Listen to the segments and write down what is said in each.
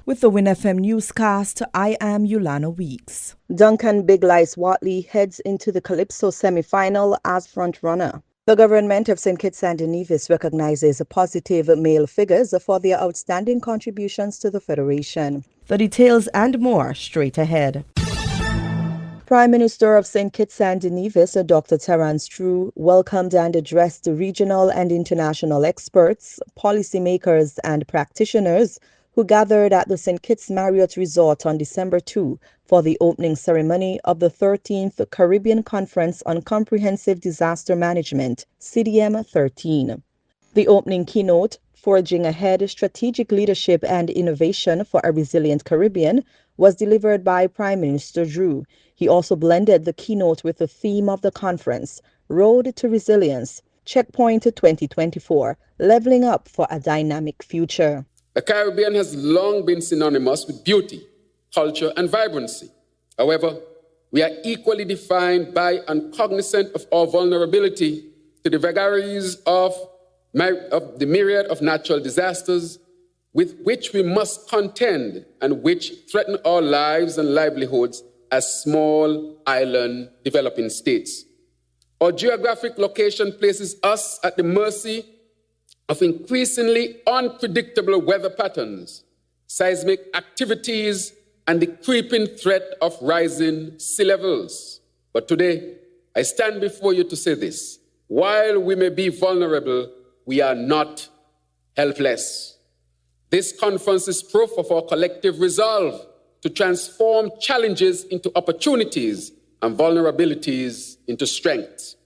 With the WINN FM Newscast, I am Yulana Weeks. Duncan Big Lice Watley heads into the Calypso semi-final as front-runner. The government of St. Kitts and Nevis recognizes positive male figures for their outstanding contributions to the Federation. The details and more straight ahead. Prime Minister of St. Kitts and Nevis, Dr. Terence True, welcomed and addressed regional and international experts, policymakers and practitioners who gathered at the St. Kitts Marriott Resort on December 2 for the opening ceremony of the 13th Caribbean Conference on Comprehensive Disaster Management, CDM 13. The opening keynote, Forging Ahead Strategic Leadership and Innovation for a Resilient Caribbean, was delivered by Prime Minister Drew. He also blended the keynote with the theme of the conference, Road to Resilience, Checkpoint 2024, Leveling Up for a Dynamic Future. The Caribbean has long been synonymous with beauty, culture, and vibrancy. However, we are equally defined by and cognizant of our vulnerability to the vagaries of the myriad of natural disasters with which we must contend and which threaten our lives and livelihoods as small island developing states. Our geographic location places us at the mercy of increasingly unpredictable weather patterns, seismic activities, and the creeping threat of rising sea levels. But today, I stand before you to say this: while we may be vulnerable, we are not helpless. This conference is proof of our collective resolve to transform challenges into opportunities and vulnerabilities into strengths.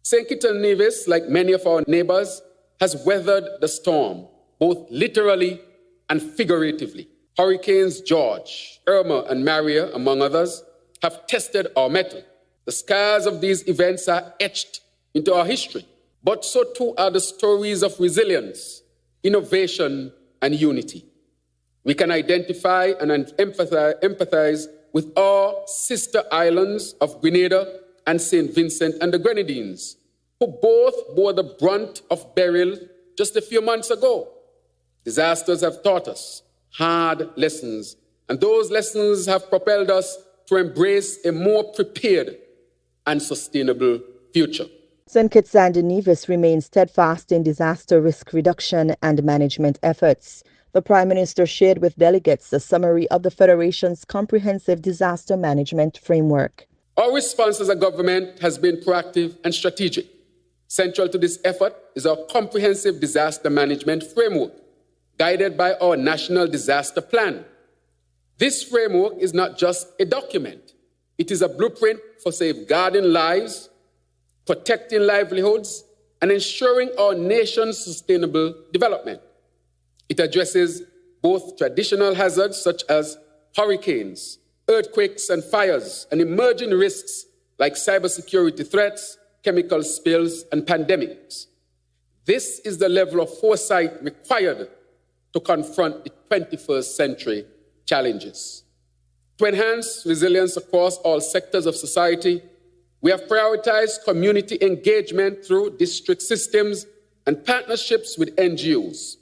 St. Kitts and Nevis, like many of our neighbors, has weathered the storm, both literally and figuratively. Hurricanes George, Irma, and Maria, among others, have tested our mettle. The scars of these events are etched into our history, but so too are the stories of resilience, innovation, and unity. We can identify and empathize with our sister islands of Grenada and St. Vincent and the Grenadines, who both bore the brunt of peril just a few months ago. Disasters have taught us hard lessons, and those lessons have propelled us to embrace a more prepared and sustainable future. St. Kitts and Nevis remains steadfast in disaster risk reduction and management efforts. The Prime Minister shared with delegates a summary of the Federation's comprehensive disaster management framework. Our response as a government has been proactive and strategic. Central to this effort is our comprehensive disaster management framework, guided by our National Disaster Plan. This framework is not just a document. It is a blueprint for safeguarding lives, protecting livelihoods, and ensuring our nation's sustainable development. It addresses both traditional hazards such as hurricanes, earthquakes, and fires, and emerging risks like cybersecurity threats, chemical spills, and pandemics. This is the level of foresight required to confront the 21st century challenges. To enhance resilience across all sectors of society, we have prioritized community engagement through district systems and partnerships with NGOs.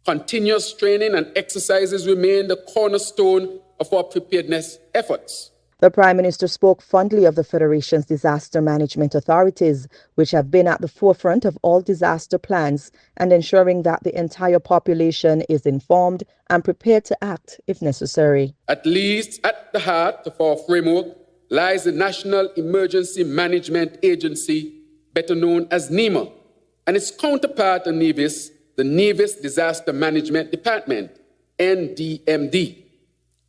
Continuous training and exercises remain the cornerstone of our preparedness efforts. The Prime Minister spoke fondly of the Federation's disaster management authorities, which have been at the forefront of all disaster plans and ensuring that the entire population is informed and prepared to act if necessary. At least at the heart of our framework lies the National Emergency Management Agency, better known as NEMA, and its counterpart in Nevis, the Nevis Disaster Management Department, NDMD.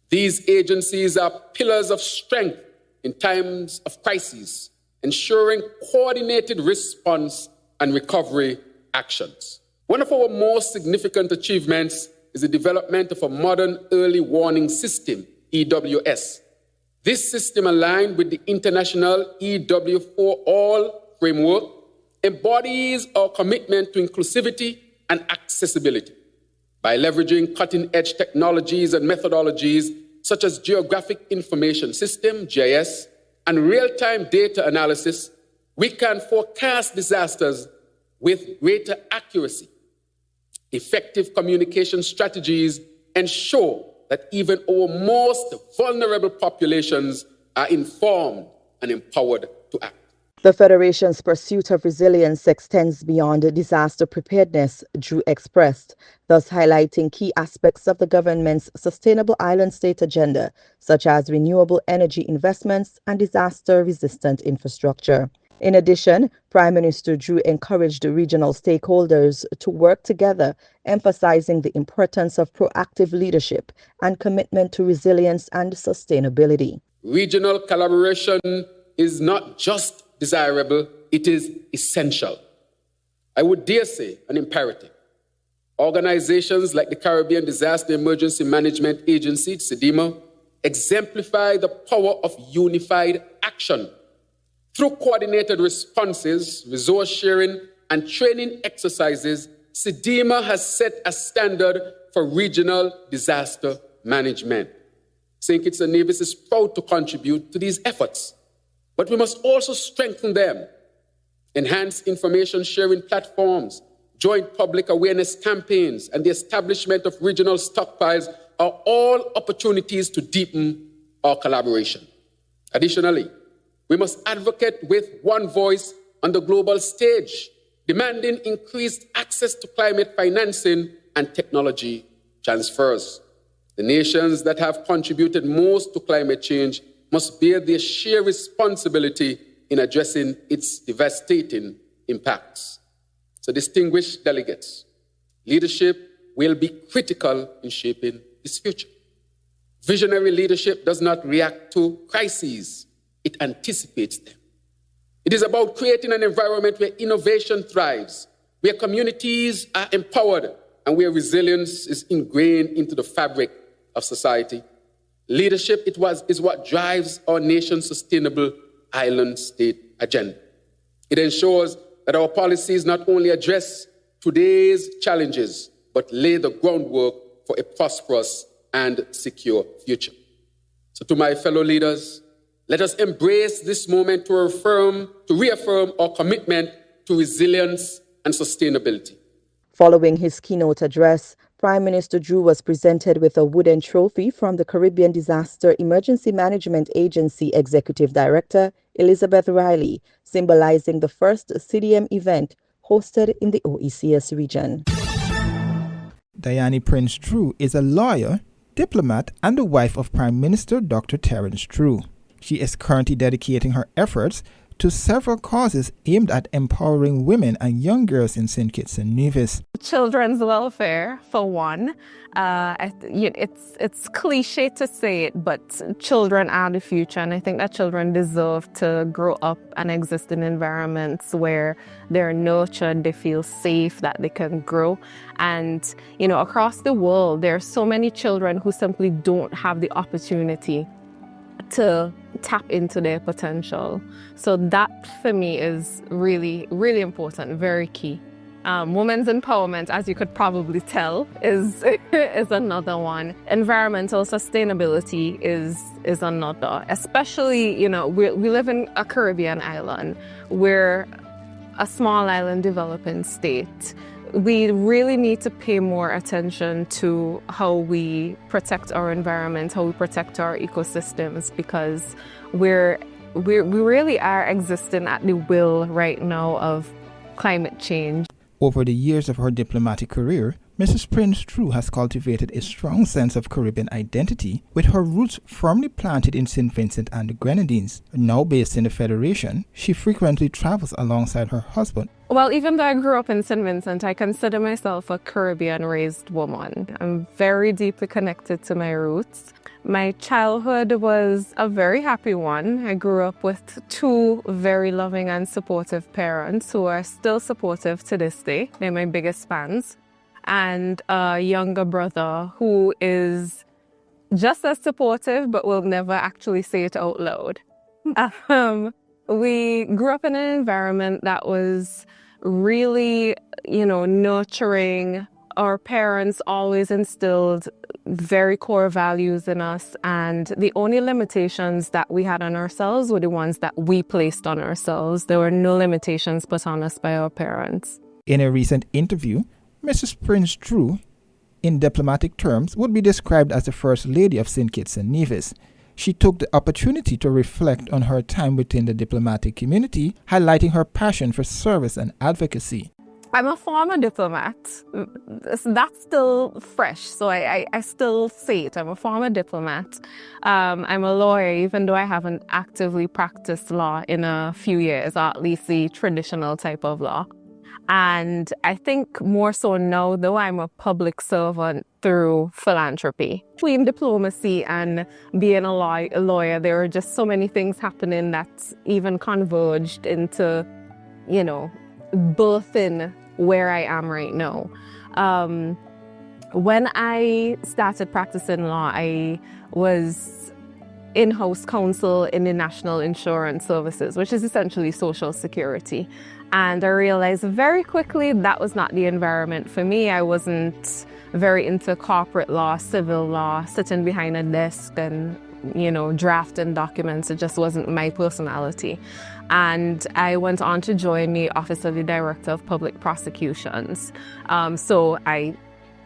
These agencies are pillars of strength in times of crisis, ensuring coordinated response and recovery actions. One of our most significant achievements is the development of a modern early warning system, EWS. This system, aligned with the international EW4All framework, embodies our commitment to inclusivity and accessibility. By leveraging cutting-edge technologies and methodologies such as Geographic Information System, GIS, and real-time data analysis, we can forecast disasters with greater accuracy. Effective communication strategies ensure that even our most vulnerable populations are informed and empowered to act. The Federation's pursuit of resilience extends beyond disaster preparedness, Drew expressed, thus highlighting key aspects of the government's Sustainable Island State agenda, such as renewable energy investments and disaster-resistant infrastructure. In addition, Prime Minister Drew encouraged regional stakeholders to work together, emphasizing the importance of proactive leadership and commitment to resilience and sustainability. Regional collaboration is not just desirable, it is essential. I would dare say an imperative. Organizations like the Caribbean Disaster Emergency Management Agency, CDEMA, exemplify the power of unified action. Through coordinated responses, resource sharing, and training exercises, CDEMA has set a standard for regional disaster management. St. Kitts and Nevis is proud to contribute to these efforts, but we must also strengthen them. Enhance information sharing platforms, joint public awareness campaigns, and the establishment of regional stockpiles are all opportunities to deepen our collaboration. Additionally, we must advocate with one voice on the global stage, demanding increased access to climate financing and technology transfers. The nations that have contributed most to climate change must bear their shared responsibility in addressing its devastating impacts. So, distinguished delegates, leadership will be critical in shaping this future. Visionary leadership does not react to crises, it anticipates them. It is about creating an environment where innovation thrives, where communities are empowered, and where resilience is ingrained into the fabric of society. Leadership is what drives our nation's sustainable island state agenda. It ensures that our policies not only address today's challenges, but lay the groundwork for a prosperous and secure future. So to my fellow leaders, let us embrace this moment to reaffirm our commitment to resilience and sustainability. Following his keynote address, Prime Minister Drew was presented with a wooden trophy from the Caribbean Disaster Emergency Management Agency Executive Director, Elizabeth Riley, symbolizing the first CDM event hosted in the OECS region. Diane Prince Drew is a lawyer, diplomat, and the wife of Prime Minister Dr. Terence Drew. She is currently dedicating her efforts to several causes aimed at empowering women and young girls in St. Kitts and Nevis. Children's welfare, for one. It's cliche to say it, but children are the future, and I think that children deserve to grow up and exist in environments where they're nurtured, they feel safe, that they can grow. And, across the world, there are so many children who simply don't have the opportunity to tap into their potential. So that for me is really, really important, very key. Women's empowerment, as you could probably tell, is another one. Environmental sustainability is another. Especially, we live in a Caribbean island. We're a small island developing state. We really need to pay more attention to how we protect our environment, how we protect our ecosystems, because we really are existing at the will right now of climate change. Over the years of her diplomatic career, Mrs. Prince Drew has cultivated a strong sense of Caribbean identity, with her roots firmly planted in St. Vincent and the Grenadines. Now based in the Federation, she frequently travels alongside her husband. Well, even though I grew up in St. Vincent, I consider myself a Caribbean-raised woman. I'm very deeply connected to my roots. My childhood was a very happy one. I grew up with two very loving and supportive parents who are still supportive to this day. They're my biggest fans. And a younger brother who is just as supportive but will never actually say it out loud. We grew up in an environment that was really, nurturing. Our parents always instilled very core values in us, and the only limitations that we had on ourselves were the ones that we placed on ourselves. There were no limitations put on us by our parents. In a recent interview, Mrs. Prince Drew in diplomatic terms, would be described as the First Lady of St. Kitts and Nevis. She took the opportunity to reflect on her time within the diplomatic community, highlighting her passion for service and advocacy. I'm a former diplomat. That's still fresh, so I still say it. I'm a former diplomat. I'm a lawyer, even though I haven't actively practiced law in a few years, or at least the traditional type of law. And I think more so now, though, I'm a public servant through philanthropy. Between diplomacy and being a lawyer, there are just so many things happening that even converged into, birthing where I am right now. When I started practicing law, I was in-house counsel in the National Insurance Services, which is essentially Social Security. And I realized very quickly that was not the environment for me. I wasn't very into corporate law, civil law, sitting behind a desk and, drafting documents. It just wasn't my personality. And I went on to join the Office of the Director of Public Prosecutions. So I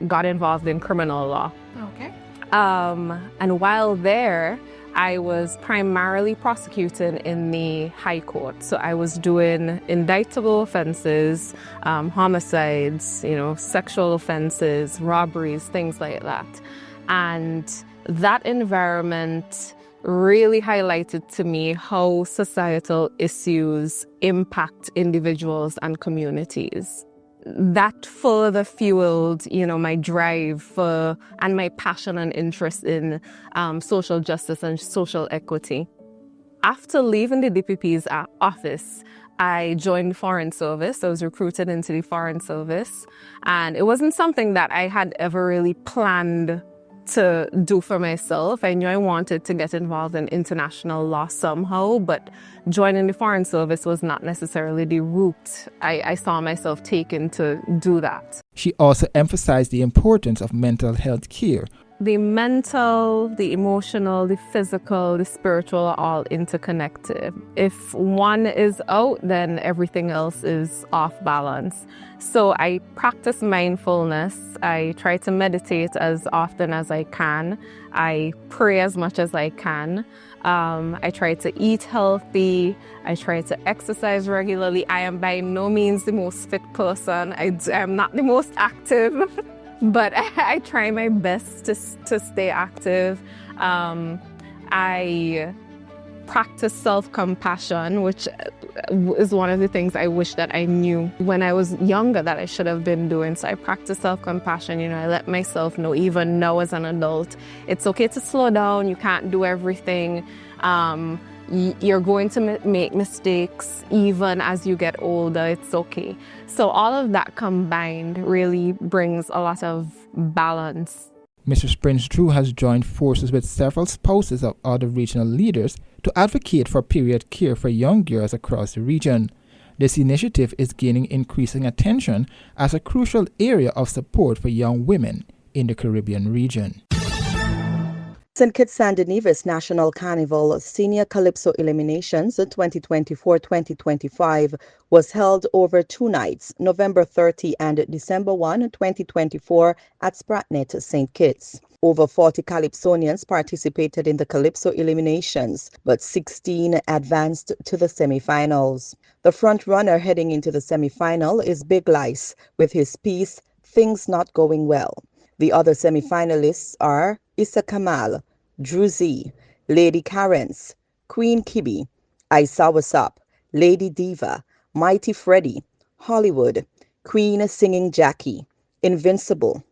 got involved in criminal law. Okay. And while there, I was primarily prosecuting in the High Court. So I was doing indictable offenses, homicides, sexual offenses, robberies, things like that. And that environment really highlighted to me how societal issues impact individuals and communities. That further fueled, my drive for and my passion and interest in social justice and social equity. After leaving the DPP's office, I joined the Foreign Service. I was recruited into the Foreign Service, and it wasn't something that I had ever really planned to do for myself. I knew I wanted to get involved in international law somehow, but joining the Foreign Service was not necessarily the route I saw myself taking to do that. She also emphasized the importance of mental health care. The mental, the emotional, the physical, the spiritual are all interconnected. If one is out, then everything else is off balance. So I practice mindfulness. I try to meditate as often as I can. I pray as much as I can. I try to eat healthy. I try to exercise regularly. I am by no means the most fit person. I am not the most active, but I try my best to stay active. I practice self-compassion, which is one of the things I wish that I knew when I was younger that I should have been doing. So I practice self-compassion. I let myself know, even now as an adult, it's okay to slow down. You can't do everything. You're going to make mistakes even as you get older. It's okay. So all of that combined really brings a lot of balance. Mrs. Prince-Drew has joined forces with several spouses of other regional leaders to advocate for period care for young girls across the region. This initiative is gaining increasing attention as a crucial area of support for young women in the Caribbean region. St. Kitts and Nevis National Carnival Senior Calypso Eliminations 2024-2025 was held over 2 nights, November 30 and December 1, 2024 at Spratnet, St. Kitts. Over 40 Calypsonians participated in the Calypso Eliminations, but 16 advanced to the semi-finals. The front-runner heading into the semi-final is Big Lice with his piece, Things Not Going Well. The other semi-finalists are Issa Kamal, Drew Z, Lady Karens, Queen Kibi, Isa Wasap, Lady Diva, Mighty Freddy, Hollywood, Queen Singing Jackie, Invincible,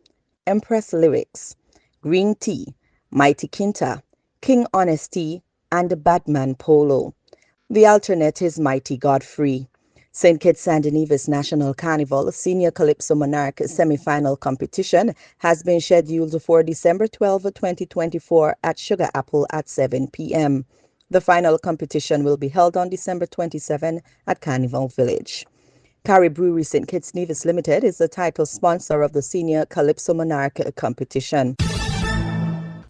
Empress Lyrics, Green Tea, Mighty Kinta, King Honesty, and Batman Polo. The alternate is Mighty Godfrey. St. Kitts and Nevis National Carnival Senior Calypso Monarch semi-final competition has been scheduled for December 12, 2024 at Sugar Apple at 7 p.m. The final competition will be held on December 27 at Carnival Village. Carrie Brewery St. Kitts Nevis Limited is the title sponsor of the Senior Calypso Monarch competition.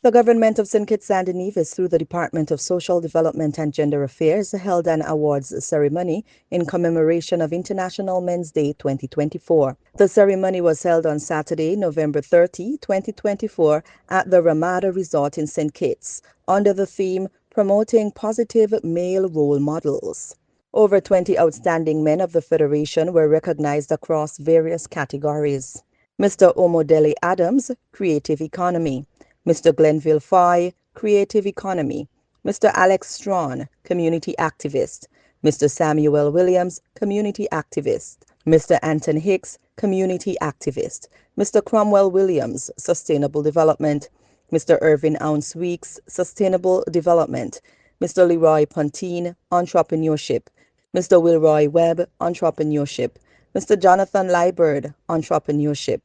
The government of St. Kitts and Nevis, through the Department of Social Development and Gender Affairs, held an awards ceremony in commemoration of International Men's Day 2024. The ceremony was held on Saturday, November 30, 2024, at the Ramada Resort in St. Kitts, under the theme Promoting Positive Male Role Models. Over 20 outstanding men of the Federation were recognized across various categories. Mr. Omodele Adams, Creative Economy. Mr. Glenville Foy, Creative Economy. Mr. Alex Strawn, Community Activist. Mr. Samuel Williams, Community Activist. Mr. Anton Hicks, Community Activist. Mr. Cromwell Williams, Sustainable Development. Mr. Irvin Ounce Weeks, Sustainable Development. Mr. Leroy Pontine, Entrepreneurship. Mr. Wilroy Webb, Entrepreneurship. Mr. Jonathan Lieberd, Entrepreneurship.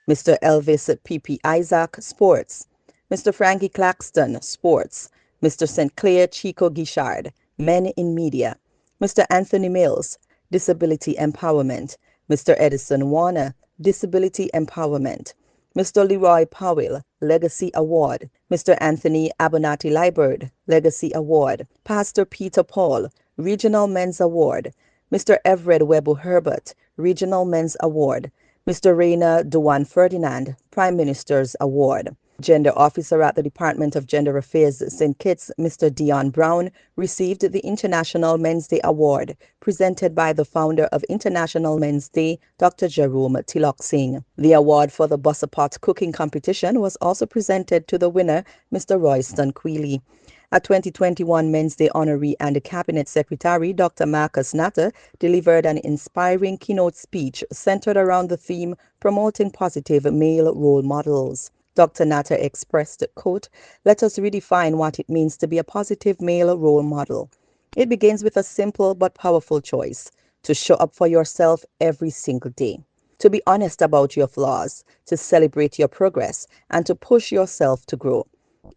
Mr. Elvis P.P. Isaac, Sports. Mr. Frankie Claxton, Sports. Mr. St. Clair Chico Guichard, Men in Media. Mr. Anthony Mills, Disability Empowerment. Mr. Edison Warner, Disability Empowerment. Mr. Leroy Powell, Legacy Award. Mr. Anthony Abernathy Lieberd, Legacy Award. Pastor Peter Paul, Regional Men's Award. Mr. Everett Webo Herbert, Regional Men's Award. Mr. Rainer Duan Ferdinand, Prime Minister's Award. Gender Officer at the Department of Gender Affairs, St. Kitts, Mr. Dion Brown, received the International Men's Day Award, presented by the founder of International Men's Day, Dr. Jerome Tilok Singh. The award for the Bussapot cooking competition was also presented to the winner, Mr. Royston Queely. A 2021 Men's Day honoree and Cabinet Secretary, Dr. Marcus Natter, delivered an inspiring keynote speech centered around the theme Promoting Positive Male Role Models. Dr. Natter expressed, quote, "Let us redefine what it means to be a positive male role model. It begins with a simple but powerful choice, to show up for yourself every single day, to be honest about your flaws, to celebrate your progress, and to push yourself to grow.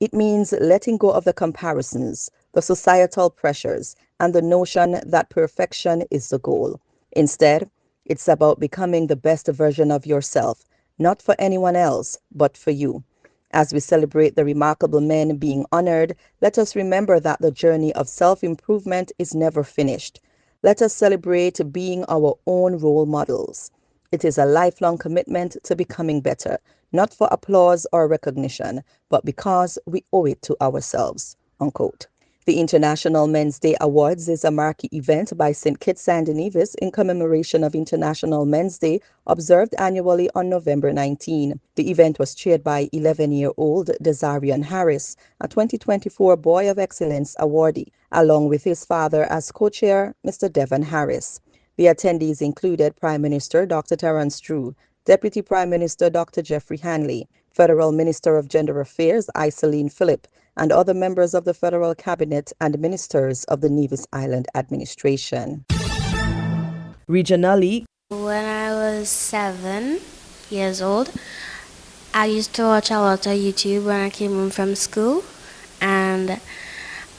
It means letting go of the comparisons, the societal pressures, and the notion that perfection is the goal. Instead, it's about becoming the best version of yourself, not for anyone else, but for you. As we celebrate the remarkable men being honored, let us remember that the journey of self-improvement is never finished. Let us celebrate being our own role models. It is a lifelong commitment to becoming better, not for applause or recognition, but because we owe it to ourselves." Unquote. The International Men's Day Awards is a marquee event by St. Kitts and Nevis in commemoration of International Men's Day, observed annually on November 19. The event was chaired by 11-year-old Desarian Harris, a 2024 Boy of Excellence awardee, along with his father as co-chair, Mr. Devon Harris. The attendees included Prime Minister Dr. Terence True, Deputy Prime Minister Dr. Jeffrey Hanley, Federal Minister of Gender Affairs Iseline Phillip, and other members of the Federal Cabinet and ministers of the Nevis Island Administration. Regionally, when I was 7 years old, I used to watch a lot of YouTube when I came home from school, and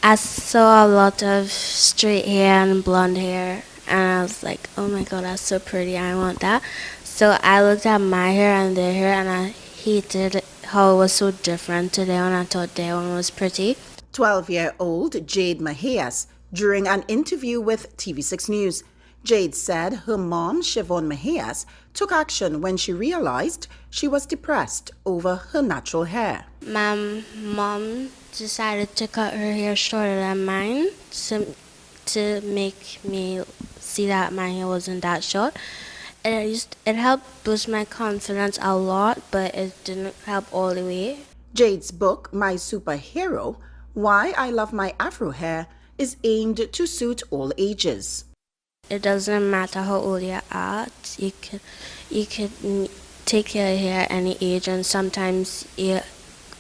I saw a lot of straight hair and blonde hair, and I was like, oh my god, that's so pretty, I want that. So I looked at my hair and their hair, and I hated how it was so different to them, and I thought their one was pretty. 12-year-old Jade Mahias, during an interview with TV6 News, Jade said her mom, Siobhan Mahias, took action when she realized she was depressed over her natural hair. My mom decided to cut her hair shorter than mine to make me see that my hair wasn't that short. It helped boost my confidence a lot, but it didn't help all the way. Jade's book, My Superhero, Why I Love My Afro Hair, is aimed to suit all ages. It doesn't matter how old you are. You could take your hair any age, and sometimes you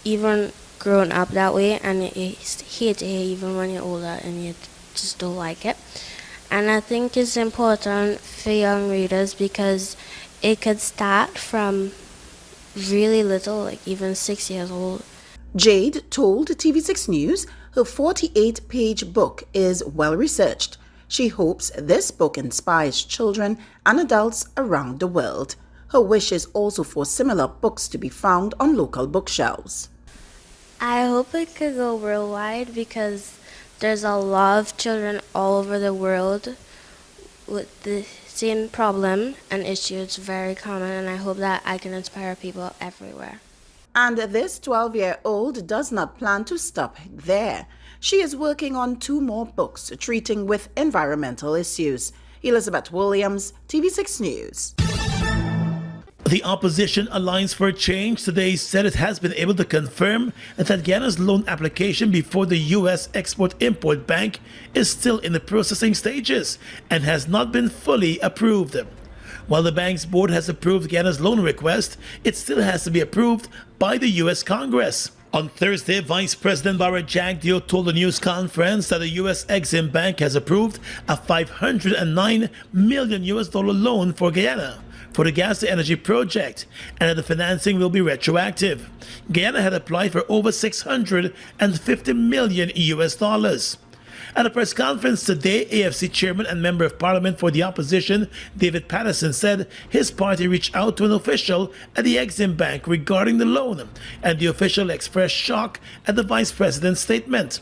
even grown up that way, and you hate your hair even when you're older and you just don't like it. And I think it's important for young readers because it could start from really little, like even 6 years old. Jade told TV6 News her 48-page book is well researched. She hopes this book inspires children and adults around the world. Her wish is also for similar books to be found on local bookshelves. I hope it could go worldwide because there's a lot of children all over the world with the same problem and issue. It's very common, and I hope that I can inspire people everywhere. And this 12-year-old does not plan to stop there. She is working on 2 more books treating with environmental issues. Elizabeth Williams, TV6 News. The Opposition Alliance for Change today said it has been able to confirm that Guyana's loan application before the U.S. Export-Import Bank is still in the processing stages and has not been fully approved. While the bank's board has approved Guyana's loan request, it still has to be approved by the U.S. Congress. On Thursday, Vice President Barrett Jagdeo told the news conference that the U.S. Exim Bank has approved a $509 million loan for Guyana for the gas-to-energy project, and that the financing will be retroactive. Guyana had applied for over $650 million. At a press conference today, AFC Chairman and Member of Parliament for the Opposition, David Patterson, said his party reached out to an official at the Exim Bank regarding the loan, and the official expressed shock at the Vice President's statement.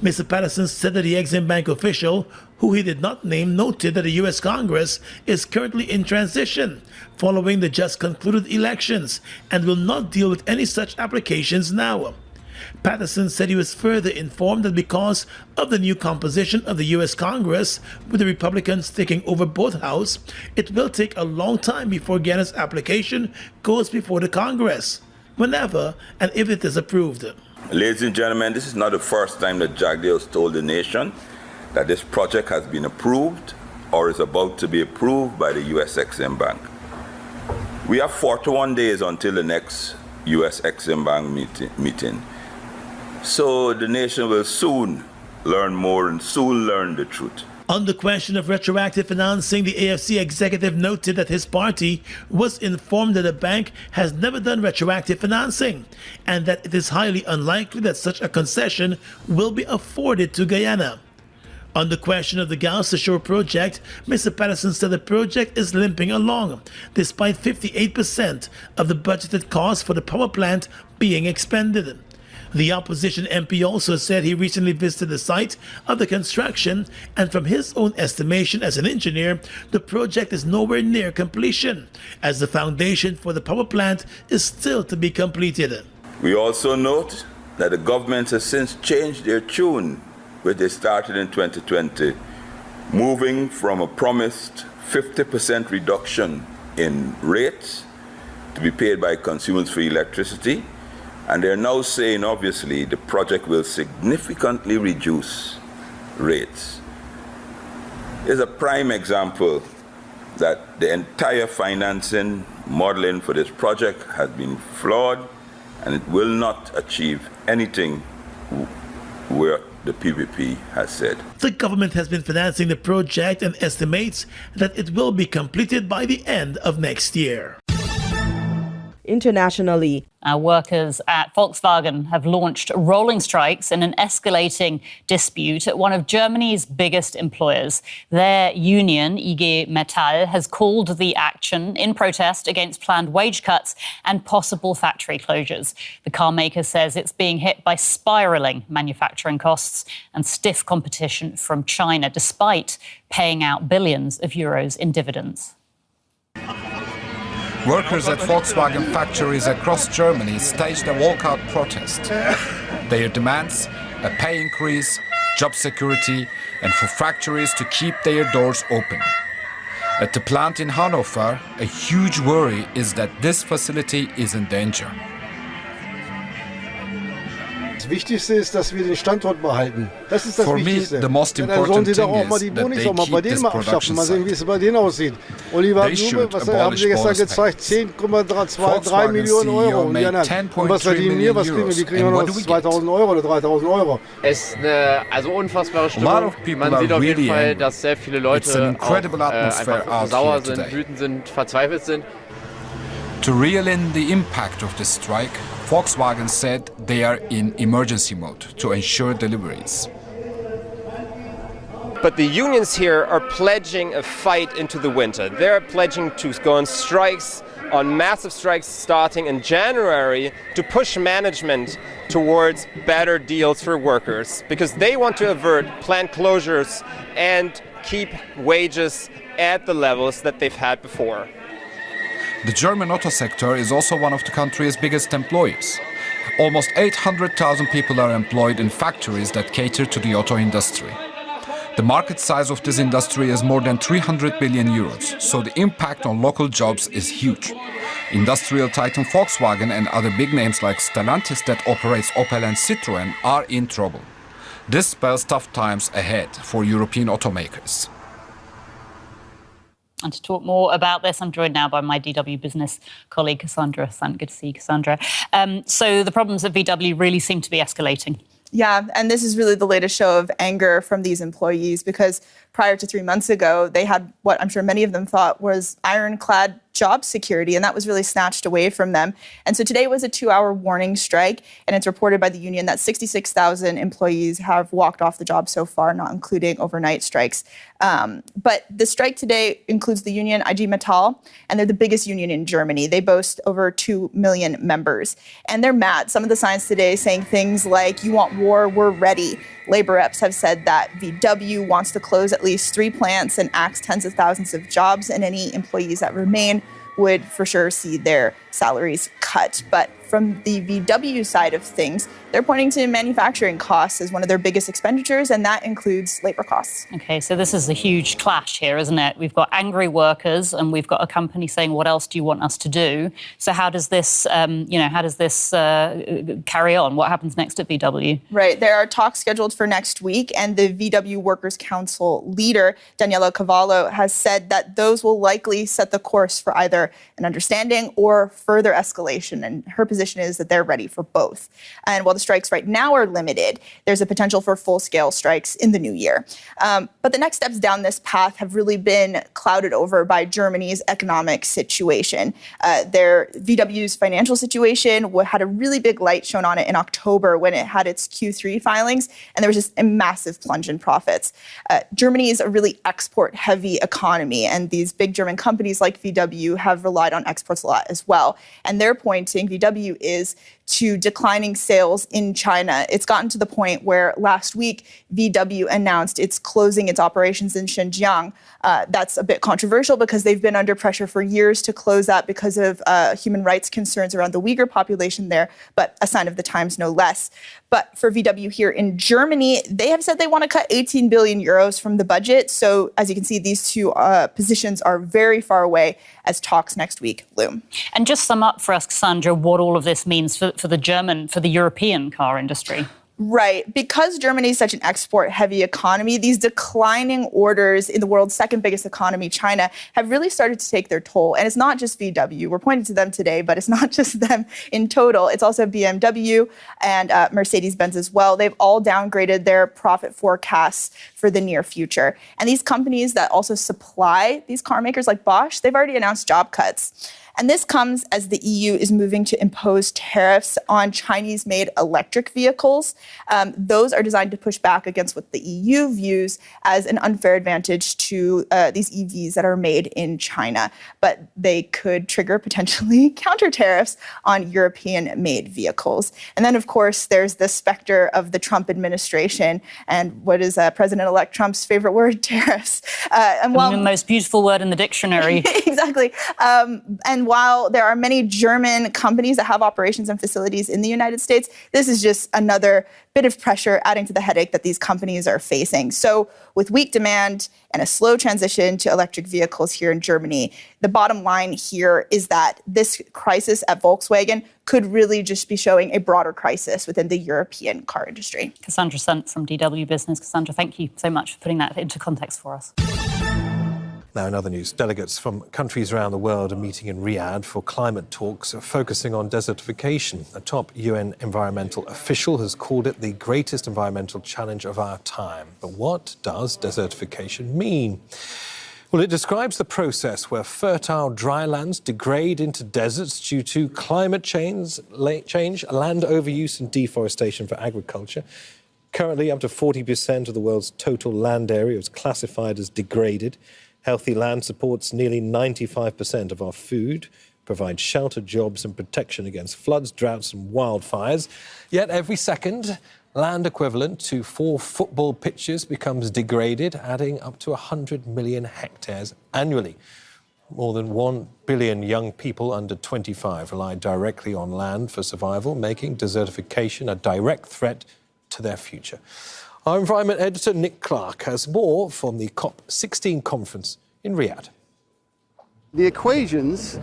Mr. Patterson said that the Exim Bank official, who he did not name, noted that the U.S. Congress is currently in transition following the just concluded elections and will not deal with any such applications now. Patterson said he was further informed that because of the new composition of the U.S. Congress, with the Republicans taking over both houses, it will take a long time before Guyana's application goes before the Congress, whenever and if it is approved. Ladies and gentlemen, this is not the first time that Jagdeo has told the nation that this project has been approved or is about to be approved by the U.S. Exim Bank. We have 41 days until the next U.S. Exim Bank meeting. So the nation will soon learn more and soon learn the truth. On the question of retroactive financing, the AFC executive noted that his party was informed that the bank has never done retroactive financing and that it is highly unlikely that such a concession will be afforded to Guyana. On the question of the Gulf Shore project, Mr. Patterson said the project is limping along, despite 58% of the budgeted cost for the power plant being expended. The opposition MP also said he recently visited the site of the construction, and from his own estimation as an engineer, the project is nowhere near completion, as the foundation for the power plant is still to be completed. We also note that the government has since changed their tune, which they started in 2020, moving from a promised 50% reduction in rates to be paid by consumers for electricity. And they're now saying, obviously, the project will significantly reduce rates. It's a prime example that the entire financing modeling for this project has been flawed, and it will not achieve anything where the PPP has said. The government has been financing the project and estimates that it will be completed by the end of next year. Internationally, workers at Volkswagen have launched rolling strikes in an escalating dispute at one of Germany's biggest employers. Their union, IG Metall, has called the action in protest against planned wage cuts and possible factory closures. The car maker says it's being hit by spiralling manufacturing costs and stiff competition from China, despite paying out billions of euros in dividends. Workers at Volkswagen factories across Germany staged a walkout protest. Their demands: a pay increase, job security, and for factories to keep their doors open. At the plant in Hannover, a huge worry is that this facility is in danger. Das Wichtigste ist, dass wir den Standort behalten. Das ist das For Wichtigste. me, the most important thing is that they keep this production Mal sehen, wie site. es bei denen aussieht. Oliver Blume, was haben Sie gestern gezeigt? 10,3 Millionen Euro. Und was verdienen wir? Was kriegen wir? Die kriegen nur noch 2.000 Euro oder 3.000 Euro. Es ist eine unfassbare Stimmung. Man sieht auf jeden Fall, dass sehr viele Leute einfach sauer sind, wütend sind, verzweifelt sind. To reel in the impact of the strike, Volkswagen said they are in emergency mode to ensure deliveries. But the unions here are pledging a fight into the winter. They're pledging to go on strikes on massive strikes starting in January to push management towards better deals for workers, because they want to avert plant closures and keep wages at the levels that they've had before. The German auto sector is also one of the country's biggest employers. Almost 800,000 people are employed in factories that cater to the auto industry. The market size of this industry is more than 300 billion euros, so the impact on local jobs is huge. Industrial titan Volkswagen and other big names like Stellantis that operates Opel and Citroën are in trouble. This spells tough times ahead for European automakers. And to talk more about this, I'm joined now by my DW Business colleague, Cassandra Sant. Good to see you, Cassandra. So the problems at VW really seem to be escalating. Yeah, and this is really the latest show of anger from these employees, because prior to 3 months ago, they had what I'm sure many of them thought was ironclad job security, and that was really snatched away from them. And so today was a 2-hour warning strike, and it's reported by the union that 66,000 employees have walked off the job so far, not including overnight strikes. But the strike today includes the union IG Metall, and they're the biggest union in Germany. They boast over 2 million members, and they're mad. Some of the signs today saying things like, "You want war, we're ready." Labor reps have said that VW wants to close at least 3 plants and axe tens of thousands of jobs, and any employees that remain would for sure see their salaries cut. But from the VW side of things, they're pointing to manufacturing costs as one of their biggest expenditures, and that includes labor costs. Okay, so this is a huge clash here, isn't it? We've got angry workers, and we've got a company saying, "What else do you want us to do?" So how does this, carry on? What happens next at VW? Right, there are talks scheduled for next week, and the VW Workers' Council leader, Daniela Cavallo, has said that those will likely set the course for either an understanding or further escalation, and her position is that they're ready for both. And while the strikes right now are limited, there's a potential for full-scale strikes in the new year. But the next steps down this path have really been clouded over by Germany's economic situation. VW's financial situation had a really big light shown on it in October when it had its Q3 filings, and there was just a massive plunge in profits. Germany is a really export-heavy economy, and these big German companies like VW have relied on exports a lot as well. And they're pointing, VW is, to declining sales in China. It's gotten to the point where last week, VW announced it's closing its operations in Xinjiang. That's a bit controversial because they've been under pressure for years to close that because of human rights concerns around the Uyghur population there, but a sign of the times no less. But for VW here in Germany, they have said they want to cut 18 billion euros from the budget. So as you can see, these two positions are very far away as talks next week loom. And just sum up for us, Cassandra, what all of this means for the European car industry. Right. Because Germany is such an export-heavy economy, these declining orders in the world's second biggest economy, China, have really started to take their toll. And it's not just VW. We're pointing to them today, but it's not just them in total. It's also BMW and Mercedes-Benz as well. They've all downgraded their profit forecasts for the near future. And these companies that also supply these car makers like Bosch, they've already announced job cuts. And this comes as the EU is moving to impose tariffs on Chinese-made electric vehicles. Those are designed to push back against what the EU views as an unfair advantage to these EVs that are made in China. But they could trigger potentially counter tariffs on European-made vehicles. And then, of course, there's the specter of the Trump administration and what is President-elect Trump's favorite word, tariffs. The most beautiful word in the dictionary. Exactly. And while there are many German companies that have operations and facilities in the United States, this is just another bit of pressure adding to the headache that these companies are facing. So with weak demand and a slow transition to electric vehicles here in Germany, the bottom line here is that this crisis at Volkswagen could really just be showing a broader crisis within the European car industry. Cassandra Sant from DW Business. Cassandra, thank you so much for putting that into context for us. Now, in other news, delegates from countries around the world are meeting in Riyadh for climate talks focusing on desertification. A top UN environmental official has called it the greatest environmental challenge of our time. But what does desertification mean? Well, it describes the process where fertile dry lands degrade into deserts due to climate change, land overuse and deforestation for agriculture. Currently, up to 40% of the world's total land area is classified as degraded. Healthy land supports nearly 95% of our food, provide shelter, jobs and protection against floods, droughts and wildfires. Yet every second, land equivalent to 4 football pitches becomes degraded, adding up to 100 million hectares annually. More than 1 billion young people under 25 rely directly on land for survival, making desertification a direct threat to their future. Our environment editor Nick Clark has more from the COP16 conference in Riyadh. The equations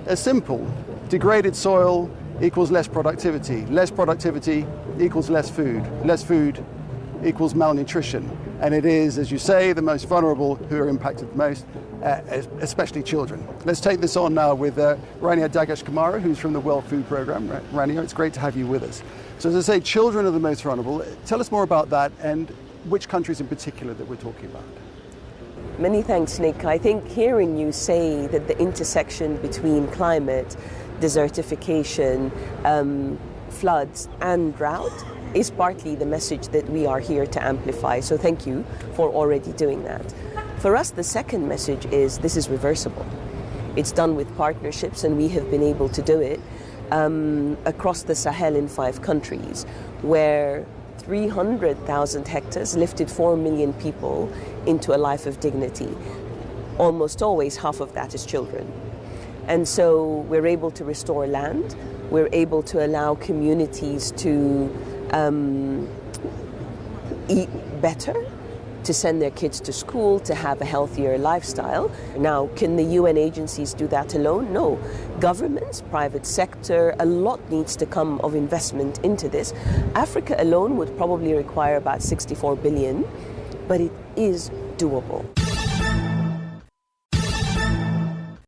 are simple. Degraded soil equals less productivity. Less productivity equals less food. Less food equals malnutrition. And it is, as you say, the most vulnerable who are impacted the most, especially children. Let's take this on now with Rania Dagesh-Kamara, who's from the World Food Programme. Rania, it's great to have you with us. So as I say, children are the most vulnerable. Tell us more about that and which countries in particular that we're talking about. Many thanks, Nick. I think hearing you say that the intersection between climate, desertification, floods and drought is partly the message that we are here to amplify. So thank you for already doing that. For us, the second message is this is reversible. It's done with partnerships, and we have been able to do it across the Sahel in 5 countries, where 300,000 hectares lifted 4 million people into a life of dignity. Almost always half of that is children. And so we're able to restore land, we're able to allow communities to eat better, to send their kids to school, to have a healthier lifestyle. Now, can the UN agencies do that alone? No. Governments, private sector, a lot needs to come of investment into this. Africa alone would probably require about 64 billion, but it is doable.